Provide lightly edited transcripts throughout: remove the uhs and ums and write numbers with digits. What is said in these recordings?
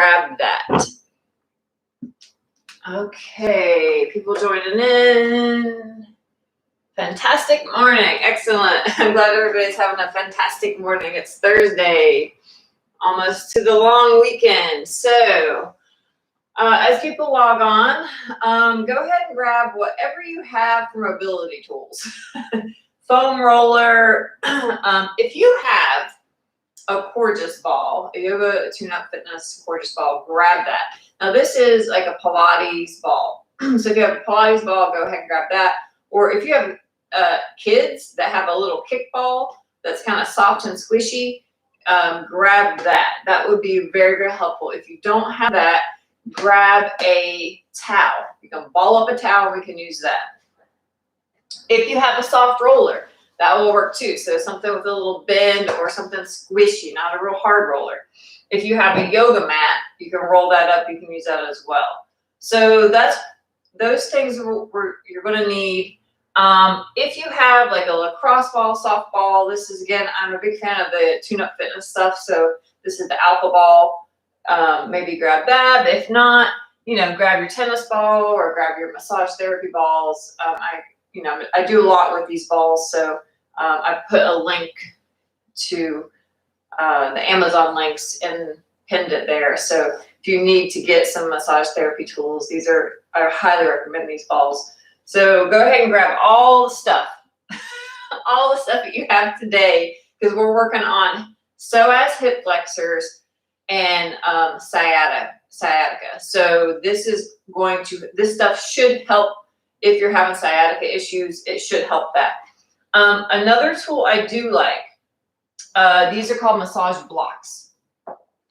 grab that. Okay, people joining in. Fantastic morning. Excellent. I'm glad everybody's having a fantastic morning. It's Thursday, almost to the long weekend. So as people log on, go ahead and grab whatever you have for mobility tools. Foam roller. If you have a Gorgeous ball, a yoga tune-up fitness Gorgeous ball, grab that. Now this is like a Pilates ball. So if you have a Pilates ball, go ahead and grab that. Or if you have kids that have a little kickball that's kind of soft and squishy, grab that. That would be very, very helpful. If you don't have that, grab a towel. You can ball up a towel, we can use that. If you have a soft roller, that will work too. So something with a little bend or something squishy, not a real hard roller. If you have a yoga mat, you can roll that up. You can use that as well. So that's those things you're going to need. If you have like a lacrosse ball, softball, this is, again, I'm a big fan of the tune-up fitness stuff. So this is the alpha ball. Maybe grab that. But if not, grab your tennis ball or grab your massage therapy balls. I do a lot with these balls. So I put a link to the Amazon links and pinned it there. So if you need to get some massage therapy tools, I highly recommend these balls. So go ahead and grab all the stuff, all the stuff that you have today, because we're working on psoas hip flexors and sciatica. So this stuff should help if you're having sciatica issues. It should help that. Another tool I do like, these are called massage blocks.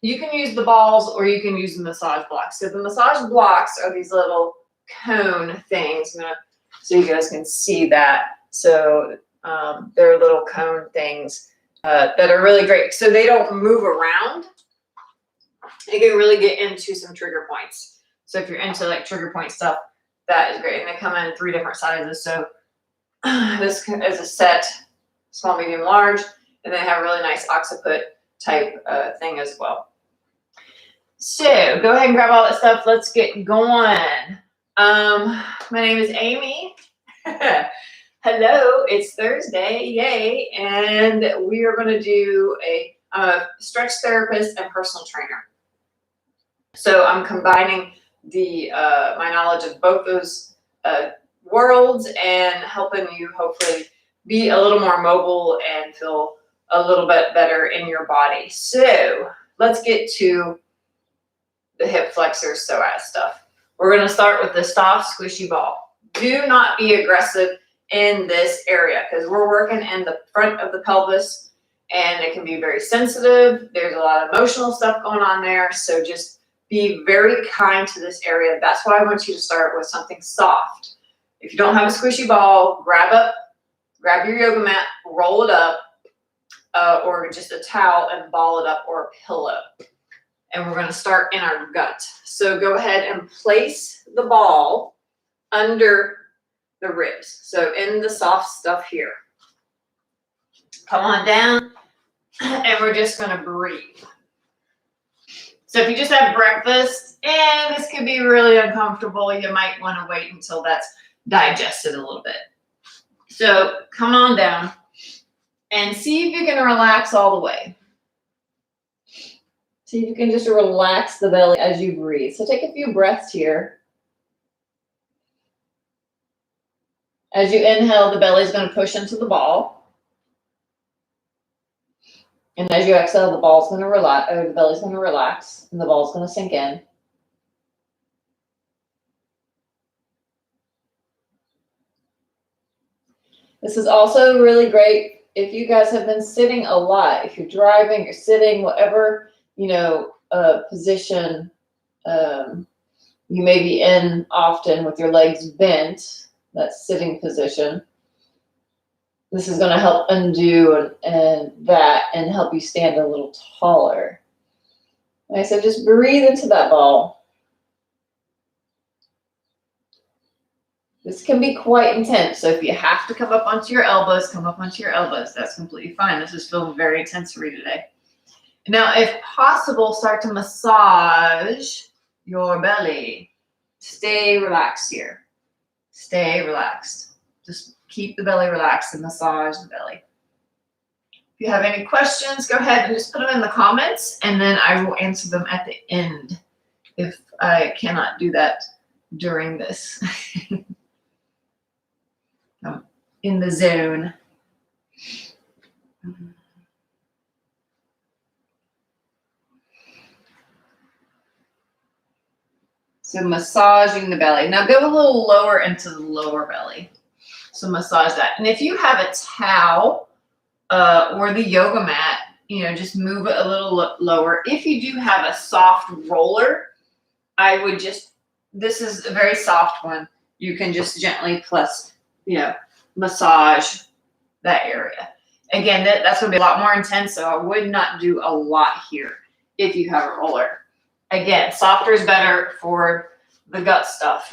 You can use the balls or you can use the massage blocks. So the massage blocks are these little cone things. So you guys can see that. So they're little cone things that are really great. So they don't move around. You can really get into some trigger points. So if you're into like trigger point stuff, that is great. And they come in 3 different sizes. So this is a set, small, medium, large. And they have a really nice occiput type thing as well. So go ahead and grab all that stuff. Let's get going. My name is Amy. Hello, it's Thursday, yay. And we are going to do I'm a stretch therapist and personal trainer. So I'm combining my knowledge of both those worlds and helping you hopefully be a little more mobile and feel a little bit better in your body. So let's get to the hip flexor psoas stuff. We're going to start with the soft, squishy ball. Do not be aggressive in this area because we're working in the front of the pelvis and it can be very sensitive. There's a lot of emotional stuff going on there. So just be very kind to this area. That's why I want you to start with something soft. If you don't have a squishy ball, grab your yoga mat, roll it up, or just a towel and ball it up, or a pillow. And we're going to start in our gut. So go ahead and place the ball under the ribs. So in the soft stuff here. Come on down, and we're just going to breathe. So if you just have breakfast, and this could be really uncomfortable, you might want to wait until that's digested a little bit. So come on down and see if you can relax all the way. See if you can just relax the belly as you breathe. So take a few breaths here. As you inhale, the belly is going to push into the ball. And as you exhale, the ball's going to relax, or the belly's going to relax, and the ball's going to sink in. This is also really great if you guys have been sitting a lot. If you're driving, you're sitting, whatever, position you may be in often with your legs bent, that sitting position. This is going to help undo and help you stand a little taller. Like I said, just breathe into that ball. This can be quite intense. So if you have to come up onto your elbows, come up onto your elbows. That's completely fine. This is feeling very intense for you today. Now, if possible, start to massage your belly. Stay relaxed here. Stay relaxed. Just keep the belly relaxed and massage the belly. If you have any questions, go ahead and just put them in the comments, and then I will answer them at the end if I cannot do that during this. I'm in the zone. So massaging the belly. Now go a little lower into the lower belly. So massage that. And if you have a towel or the yoga mat, you know, just move it a little lower. If you do have a soft roller, I would just, this is a very soft one. You can just gently plus, you know, massage that area. Again, that's going to be a lot more intense, so I would not do a lot here if you have a roller. Again, softer is better for the gut stuff.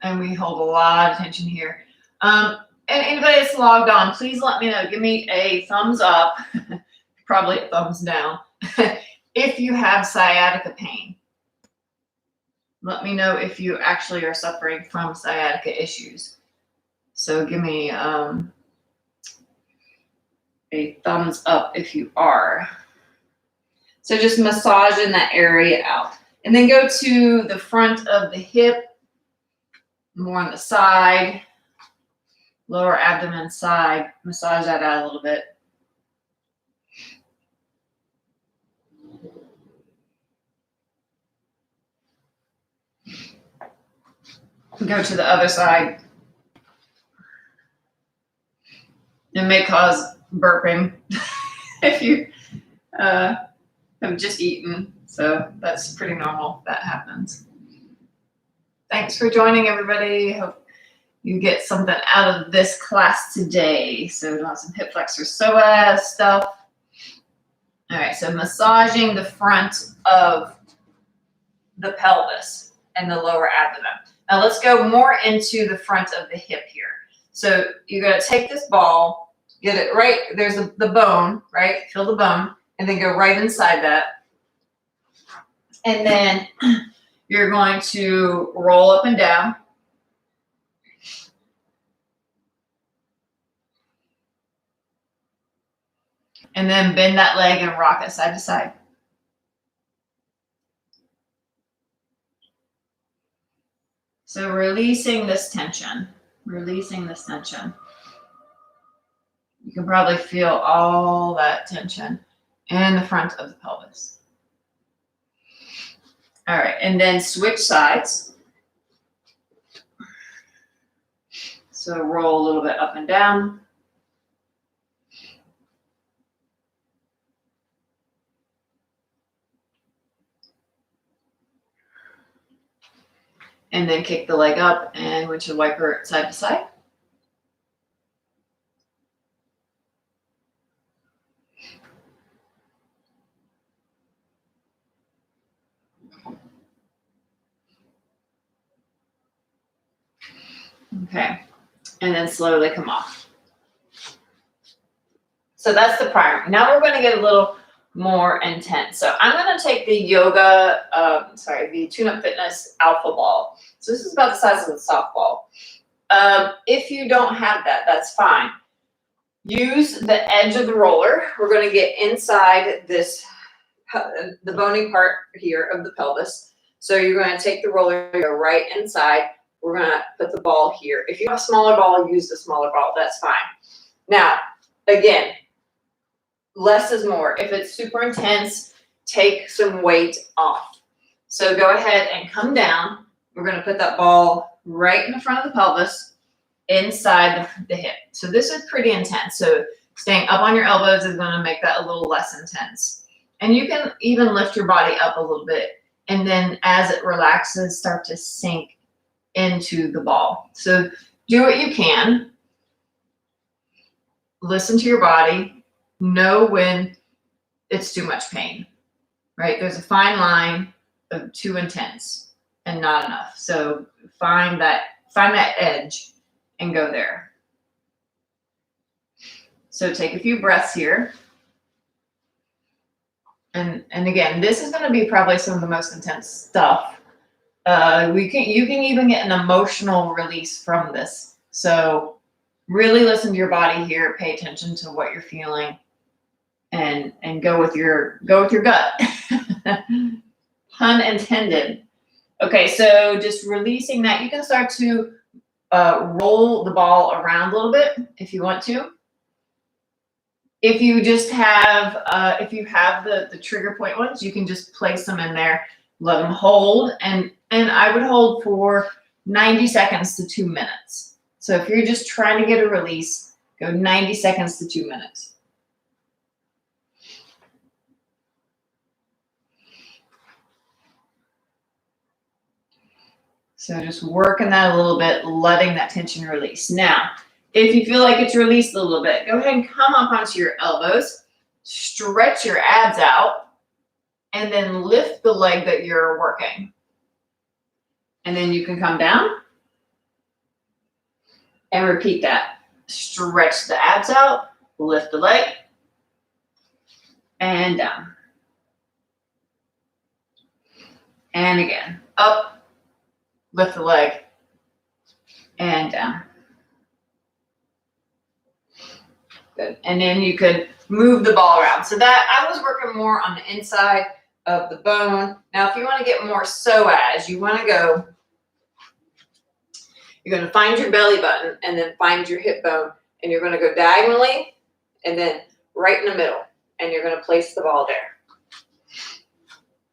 And we hold a lot of tension here. And anybody that's logged on, please let me know. Give me a thumbs up, probably a thumbs down, if you have sciatica pain. Let me know if you actually are suffering from sciatica issues. So give me a thumbs up if you are. So just massaging that area out. And then go to the front of the hip, more on the side, lower abdomen side. Massage that out a little bit. Go to the other side. It may cause burping if you have just eaten. So that's pretty normal. That happens. Thanks for joining, everybody. Hope you get something out of this class today. So we'll have some hip flexor psoas stuff. All right, so massaging the front of the pelvis and the lower abdomen. Now let's go more into the front of the hip here. So you're going to take this ball, get it right, there's the bone, right? Feel the bone, and then go right inside that. And then you're going to roll up and down. And then bend that leg and rock it side to side. So releasing this tension, releasing this tension. You can probably feel all that tension in the front of the pelvis. All right, and then switch sides. So roll a little bit up and down. And then kick the leg up and windshield wiper side to side. Okay, and then slowly come off. So that's the primer. Now we're going to get a little more intense. So I'm going to take the yoga, the Tune-Up Fitness Alpha Ball. So this is about the size of the softball. If you don't have that, that's fine. Use the edge of the roller. We're going to get inside this, the bony part here of the pelvis. So you're going to take the roller, go right inside. We're going to put the ball here. If you have a smaller ball, use the smaller ball. That's fine. Now, again, less is more. If it's super intense, take some weight off. So go ahead and come down. We're going to put that ball right in the front of the pelvis, inside the hip. So this is pretty intense. So staying up on your elbows is going to make that a little less intense. And you can even lift your body up a little bit. And then as it relaxes, start to sink into the ball. So do what you can. Listen to your body. Know when it's too much pain, right? There's a fine line of too intense and not enough. So find that edge and go there. So take a few breaths here. And again, this is going to be probably some of the most intense stuff. You can even get an emotional release from this. So really listen to your body here, pay attention to what you're feeling, and go with your gut. Pun intended. Okay, so just releasing that, you can start to roll the ball around a little bit if you want to. If you just have, if you have the trigger point ones, you can just place them in there, let them hold, and I would hold for 90 seconds to 2 minutes. So if you're just trying to get a release, go 90 seconds to 2 minutes. So just working that a little bit, letting that tension release. Now, if you feel like it's released a little bit, go ahead and come up onto your elbows, stretch your abs out, and then lift the leg that you're working. And then you can come down and repeat that. Stretch the abs out, lift the leg, and down. And again, up, lift the leg, and down. Good. And then you could move the ball around. So that I was working more on the inside of the bone. Now, if you want to get more psoas, you want to go, you're going to find your belly button and then find your hip bone, and you're going to go diagonally and then right in the middle, and you're going to place the ball there.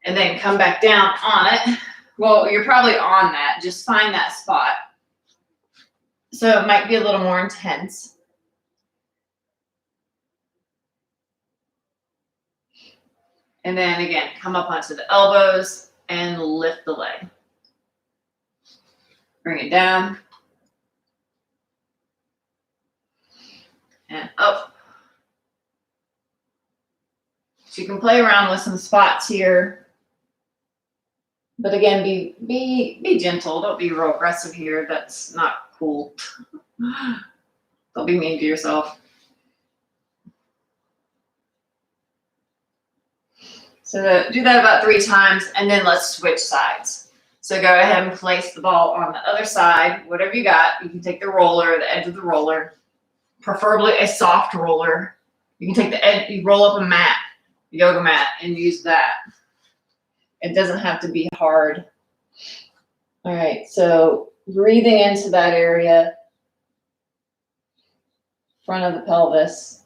And then come back down on it. Well, you're probably on that. Just find that spot. So it might be a little more intense. And then again, come up onto the elbows and lift the leg. Bring it down. And up. So you can play around with some spots here. But again, be gentle. Don't be real aggressive here. That's not cool. Don't be mean to yourself. So do that about 3 times, and then let's switch sides. So go ahead and place the ball on the other side, whatever you got. You can take the roller, the edge of the roller, preferably a soft roller. You can take the edge, you roll up a mat, a yoga mat, and use that. It doesn't have to be hard. All right, so breathing into that area, front of the pelvis.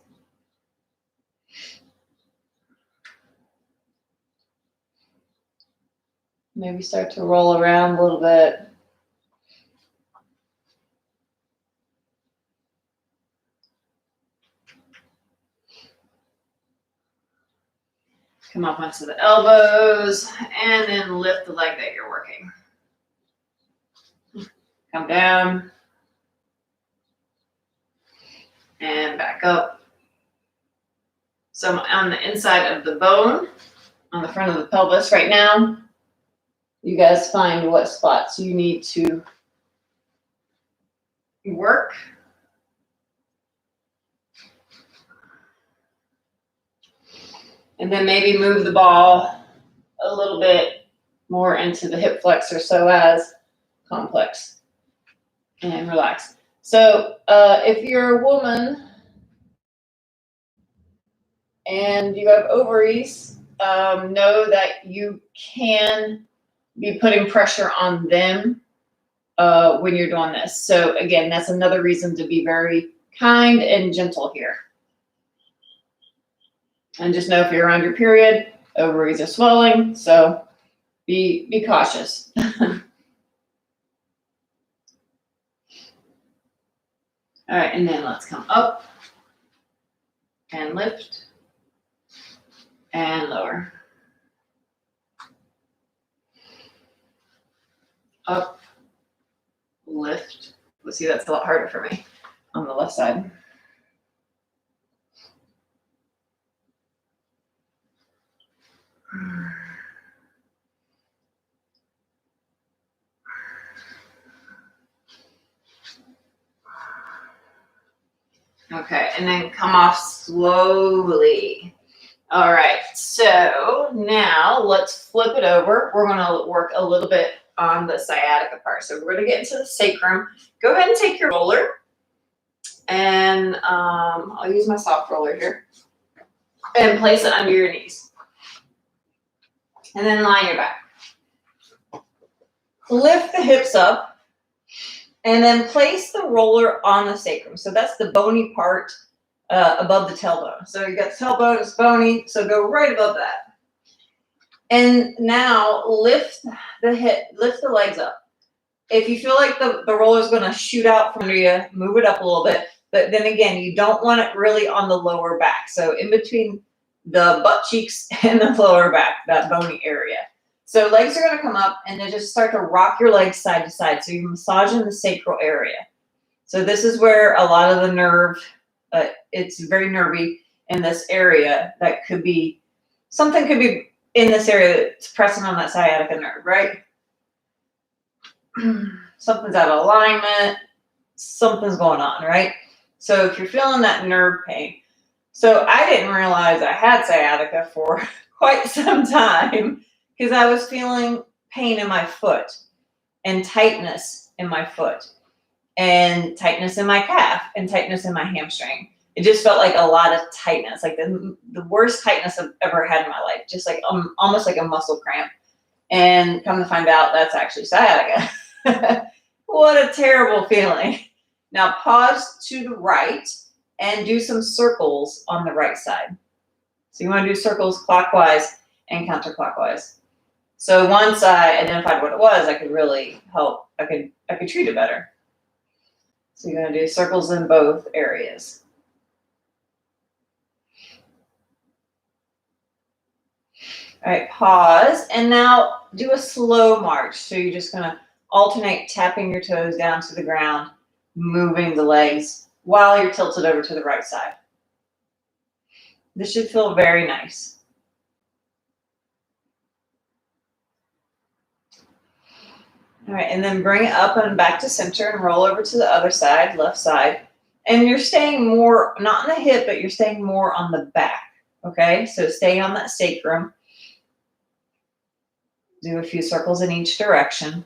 Maybe start to roll around a little bit. Come up onto the elbows and then lift the leg that you're working. Come down and back up. So I'm on the inside of the bone, on the front of the pelvis right now. You guys find what spots you need to work. And then maybe move the ball a little bit more into the hip flexor psoas complex and relax. So if you're a woman and you have ovaries, know that you can be putting pressure on them when you're doing this. So again, that's another reason to be very kind and gentle here. And just know if you're around your period, ovaries are swelling, so be cautious. All right, and then let's come up and lift and lower. Up, lift. Let's see, that's a lot harder for me on the left side. Okay, and then come off slowly. All right, so now let's flip it over. We're gonna work a little bit on the sciatica part. So we're gonna get into the sacrum. Go ahead and take your roller, and I'll use my soft roller here, and place it under your knees. And then lie your back. Lift the hips up, and then place the roller on the sacrum. So that's the bony part above the tailbone. So you got the tailbone, it's bony, so go right above that. And now lift the legs up. If you feel like the roller is going to shoot out from under you, move it up a little bit. But then again, you don't want it really on the lower back. So in between the butt cheeks and the lower back, that bony area. So legs are going to come up, and then just start to rock your legs side to side. So you're massaging the sacral area. So this is where a lot of the nerve, it's very nervy in this area. That could be, something could be in this area that's pressing on that sciatica nerve, right? Something's out of alignment. Something's going on, right? So if you're feeling that nerve pain. So I didn't realize I had sciatica for quite some time because I was feeling pain in my foot and tightness in my foot and tightness in my calf and tightness in my hamstring. It just felt like a lot of tightness, like the worst tightness I've ever had in my life, just like almost like a muscle cramp. And come to find out, that's actually sciatica. What a terrible feeling. Now pause to the right and do some circles on the right side. So you want to do circles clockwise and counterclockwise. So once I identified what it was, I could really help. I could treat it better. So you're going to do circles in both areas. All right, pause, and now do a slow march. So you're just going to alternate tapping your toes down to the ground, moving the legs while you're tilted over to the right side. This should feel very nice. All right, and then bring it up and back to center and roll over to the other side, left side. And you're staying more, not on the hip, but you're staying more on the back, okay? So stay on that sacrum. Do a few circles in each direction.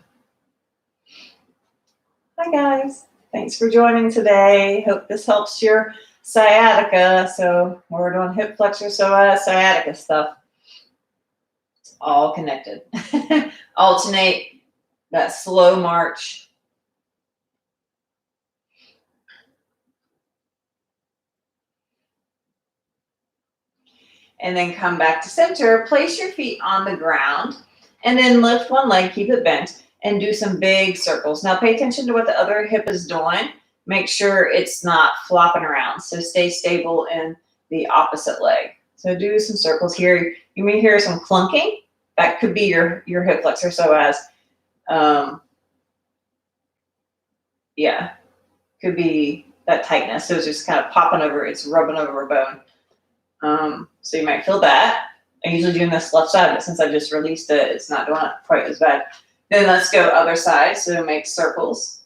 Hi, guys. Thanks for joining today. Hope this helps your sciatica. So we're doing hip flexor, psoas, sciatica stuff. It's all connected. Alternate that slow march. And then come back to center. Place your feet on the ground. And then lift one leg, keep it bent, and do some big circles. Now pay attention to what the other hip is doing. Make sure it's not flopping around. So stay stable in the opposite leg. So do some circles here. You may hear some clunking. That could be your hip flexor psoas. Yeah, could be that tightness. So it's just kind of popping over. It's rubbing over a bone. So you might feel that. I'm usually doing this left side, but since I just released it, it's not doing it quite as bad. Then let's go other side. So make circles.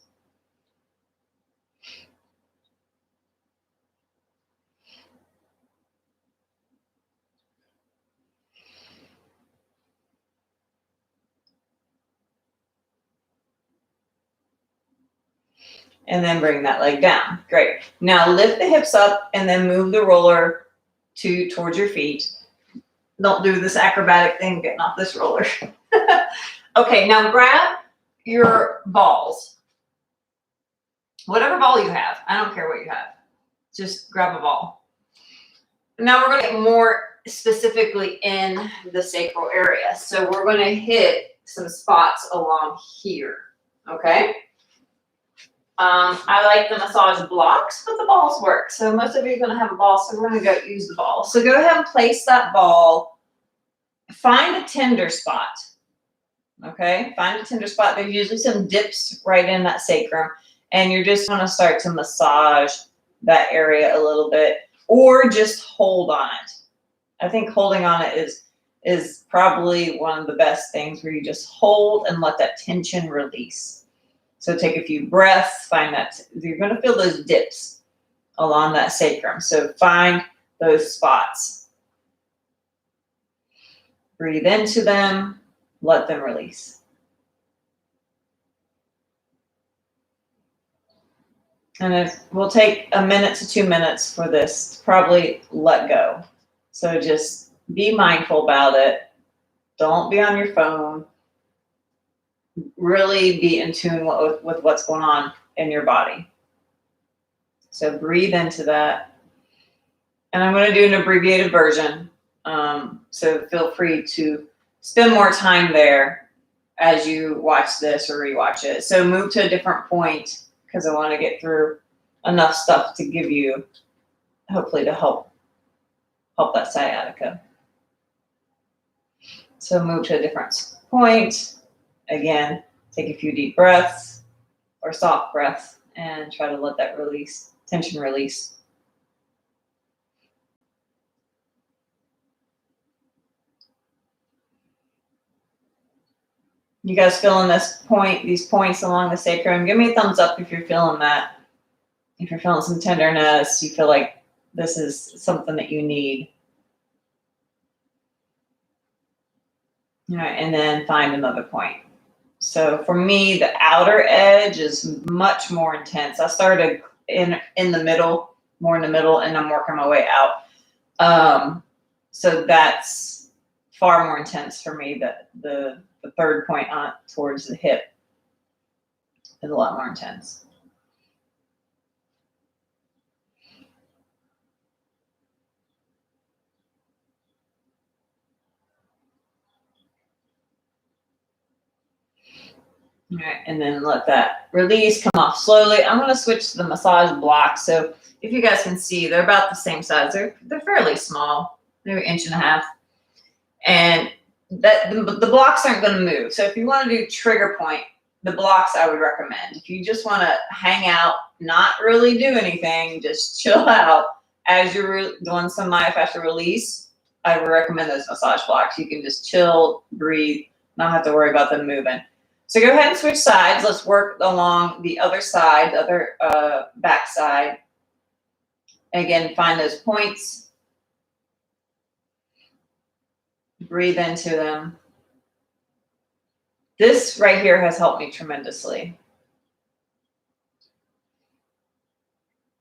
And then bring that leg down. Great. Now lift the hips up and then move the roller towards your feet. Don't do this acrobatic thing getting off this roller. Okay, now grab your balls. Whatever ball you have. I don't care what you have. Just grab a ball. Now we're going to get more specifically in the sacral area. So we're going to hit some spots along here. Okay? I like the massage blocks, but the balls work. So most of you are going to have a ball, so we're going to go use the ball. So go ahead and place that ball. Find a tender spot. Okay? Find a tender spot. There's usually some dips right in that sacrum. And you're just going to start to massage that area a little bit. Or just hold on it. I think holding on it is probably one of the best things, where you just hold and let that tension release. So take a few breaths, find that you're going to feel those dips along that sacrum. So find those spots. Breathe into them, let them release. And we'll take a minute to 2 minutes for this to probably let go. So just be mindful about it. Don't be on your phone. Really be in tune with what's going on in your body. So breathe into that. And I'm going to do an abbreviated version. So feel free to spend more time there as you watch this or rewatch it. So move to a different point because I want to get through enough stuff to give you, hopefully to help that sciatica. So move to a different point. Again, take a few deep breaths or soft breaths and try to let that release, tension release. You guys feeling these points along the sacrum? Give me a thumbs up if you're feeling that. If you're feeling some tenderness, you feel like this is something that you need. All right, and then find another point. So for me, the outer edge is much more intense. I started in the middle, more in the middle, and I'm working my way out. So that's far more intense for me. The third point on towards the hip is a lot more intense. All right, and then let that release, come off slowly. I'm going to switch to the massage blocks. So if you guys can see, they're about the same size. They're fairly small, maybe 1.5 inches. And that the blocks aren't going to move. So if you want to do trigger point, the blocks I would recommend. If you just want to hang out, not really do anything, just chill out as you're doing some myofascial release, I would recommend those massage blocks. You can just chill, breathe, not have to worry about them moving. So go ahead and switch sides. Let's work along the other side, the other back side. Again, find those points. Breathe into them. This right here has helped me tremendously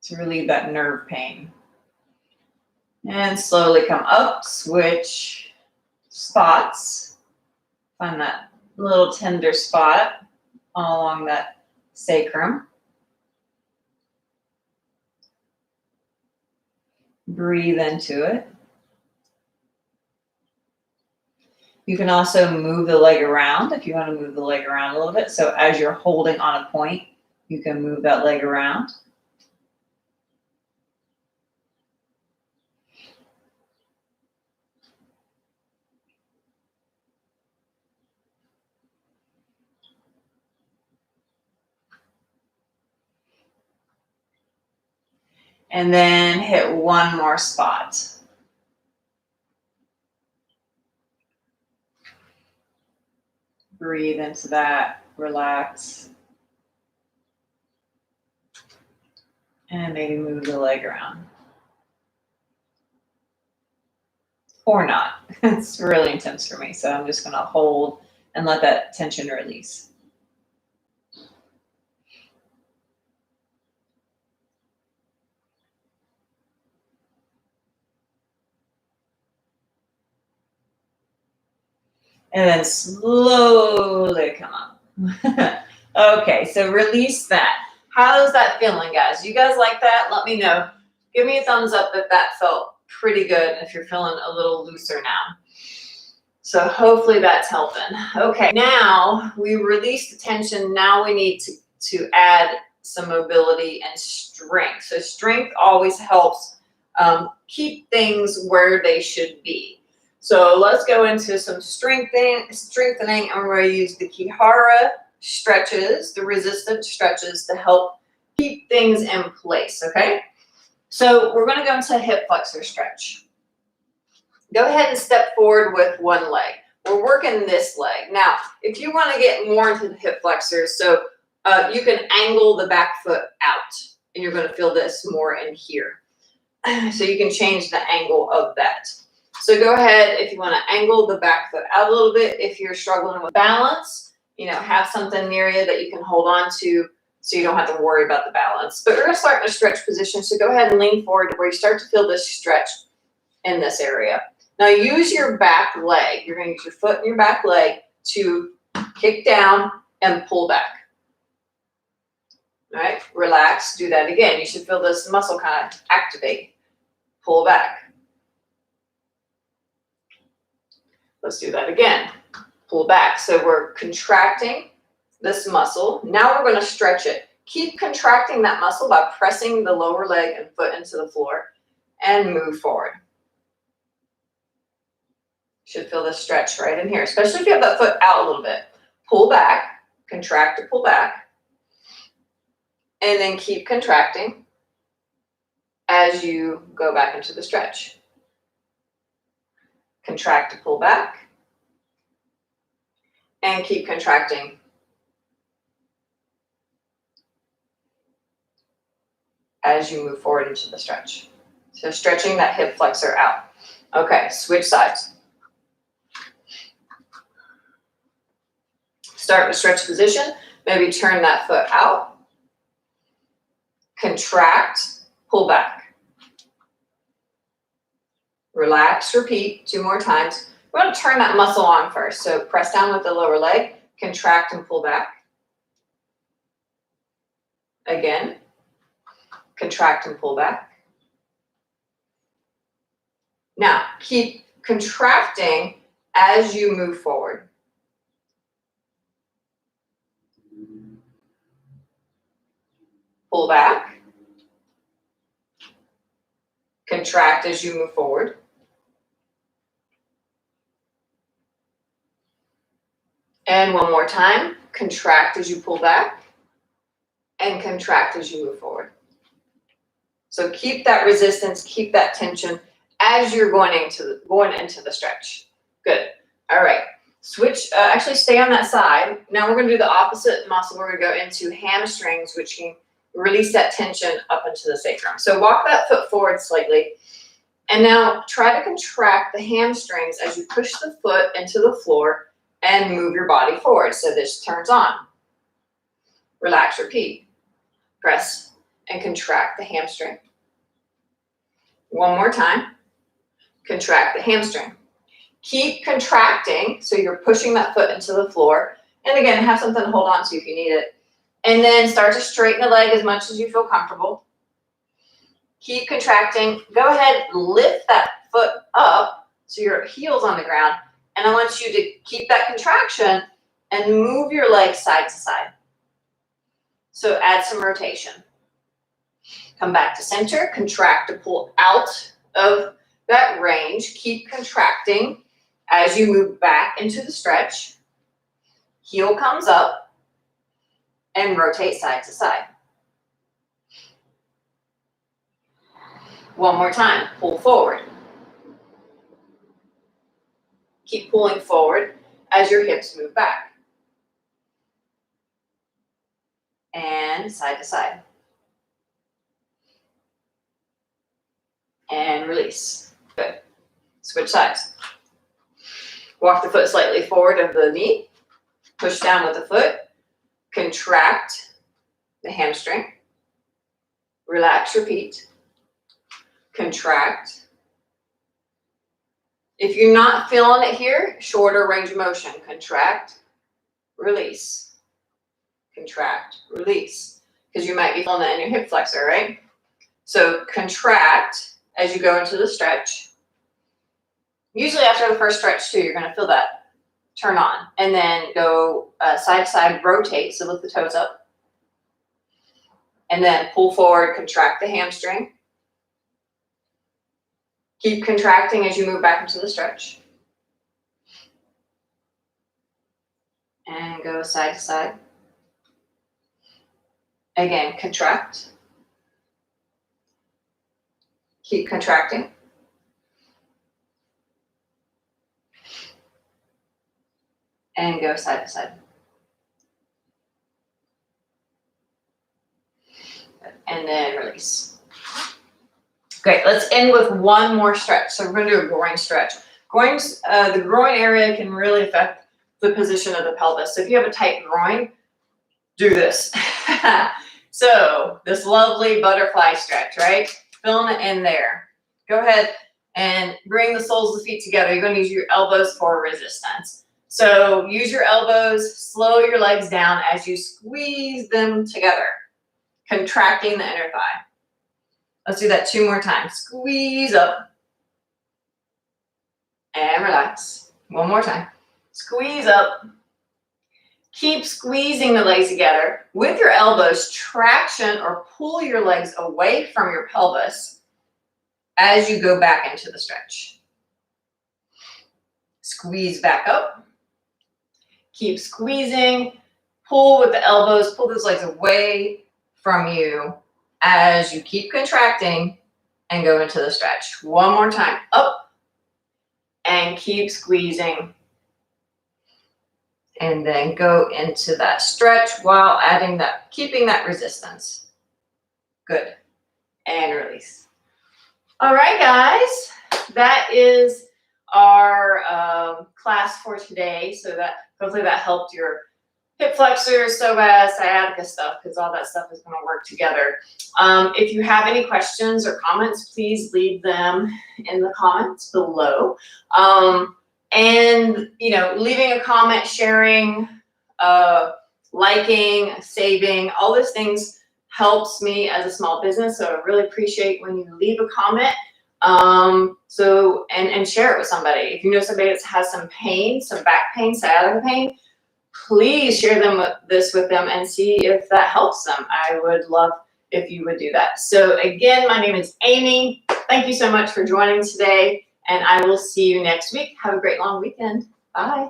to relieve that nerve pain. And slowly come up, switch spots. Find that little tender spot all along that sacrum. Breathe into it. You can also move the leg around if you want to move the leg around a little bit. So as you're holding on a point, you can move that leg around. And then hit one more spot. Breathe into that, relax. And maybe move the leg around. Or not. It's really intense for me, so I'm just going to hold and let that tension release. And then slowly come up. Okay, so release that. How's that feeling, guys? You guys like that? Let me know. Give me a thumbs up if that felt pretty good, if you're feeling a little looser now. So hopefully that's helping. Okay, now we release the tension. Now we need to add some mobility and strength. So strength always helps keep things where they should be. So let's go into some strengthening. I'm going to use the Kihara stretches, the resistance stretches to help keep things in place, okay? So we're going to go into a hip flexor stretch. Go ahead and step forward with one leg. We're working this leg. Now, if you want to get more into the hip flexors, so you can angle the back foot out. and you're going to feel this more in here. So you can change the angle of that. So go ahead if you want to angle the back foot out a little bit. If you're struggling with balance, have something near you that you can hold on to so you don't have to worry about the balance. But we're going to start in a stretch position. So go ahead and lean forward to where you start to feel this stretch in this area. Now use your back leg. You're going to use your foot and your back leg to kick down and pull back. All right, relax, do that again. You should feel this muscle kind of activate. Pull back. Let's do that again. Pull back. So we're contracting this muscle. Now we're going to stretch it. Keep contracting that muscle by pressing the lower leg and foot into the floor and move forward. Should feel this stretch right in here, especially if you have that foot out a little bit. Pull back, contract to pull back, and then keep contracting as you go back into the stretch. Contract to pull back, and keep contracting as you move forward into the stretch. So stretching that hip flexor out. Okay, switch sides. Start in a stretch position. Maybe turn that foot out. Contract, pull back. Relax, repeat 2 more times. We're going to turn that muscle on first. So press down with the lower leg, contract and pull back. Again, contract and pull back. Now, keep contracting as you move forward. Pull back. Contract as you move forward. And one more time, contract as you pull back and contract as you move forward. So keep that resistance, keep that tension as you're going into the stretch. Good. All right. Switch, actually stay on that side. Now we're going to do the opposite muscle. We're going to go into hamstrings, which can release that tension up into the sacrum. So walk that foot forward slightly. And now try to contract the hamstrings as you push the foot into the floor and move your body forward. So this turns on. Relax, repeat. Press and contract the hamstring. One more time. Contract the hamstring. Keep contracting, so you're pushing that foot into the floor. And again, have something to hold on to if you need it. And then start to straighten the leg as much as you feel comfortable. Keep contracting. Go ahead, lift that foot up so your heel's on the ground. And I want you to keep that contraction and move your leg side to side. So add some rotation. Come back to center, contract to pull out of that range. Keep contracting as you move back into the stretch. Heel comes up and rotate side to side. One more time, pull forward. Keep pulling forward as your hips move back. And side to side. And release. Good. Switch sides. Walk the foot slightly forward of the knee. Push down with the foot. Contract the hamstring. Relax, repeat. Contract. If you're not feeling it here, shorter range of motion. Contract, release. Contract, release. Because you might be feeling that in your hip flexor, right? So contract as you go into the stretch. Usually after the first stretch too, you're going to feel that turn on. And then go side to side, rotate, so lift the toes up. And then pull forward, contract the hamstring. Keep contracting as you move back into the stretch. And go side to side. Again, contract. Keep contracting. And go side to side. and then release. Great, let's end with one more stretch. So we're gonna do a groin stretch. The groin area can really affect the position of the pelvis. So if you have a tight groin, do this. So this lovely butterfly stretch, right? Filling it in there. Go ahead and bring the soles of the feet together. You're going to use your elbows for resistance. So use your elbows, slow your legs down as you squeeze them together, contracting the inner thigh. Let's do that 2 more times. Squeeze up and relax. 1 more time. Squeeze up. Keep squeezing the legs together. With your elbows, traction or pull your legs away from your pelvis as you go back into the stretch. Squeeze back up. Keep squeezing. Pull with the elbows. Pull those legs away from you as you keep contracting and go into the stretch. 1 more time. Up and keep squeezing. And then go into that stretch while adding that, keeping that resistance. Good. And release. All right, guys. That is our class for today. So that hopefully that helped your hip flexors, psoas, sciatica stuff, because all that stuff is going to work together. If you have any questions or comments, please leave them in the comments below. And, you know, leaving a comment, sharing, liking, saving, all those things helps me as a small business. So I really appreciate when you leave a comment. And share it with somebody. If you know somebody that has some pain, some back pain, sciatica pain, please share this with them and see if that helps them. I would love if you would do that. So again, my name is Amy. Thank you so much for joining today. And I will see you next week. Have a great long weekend. Bye.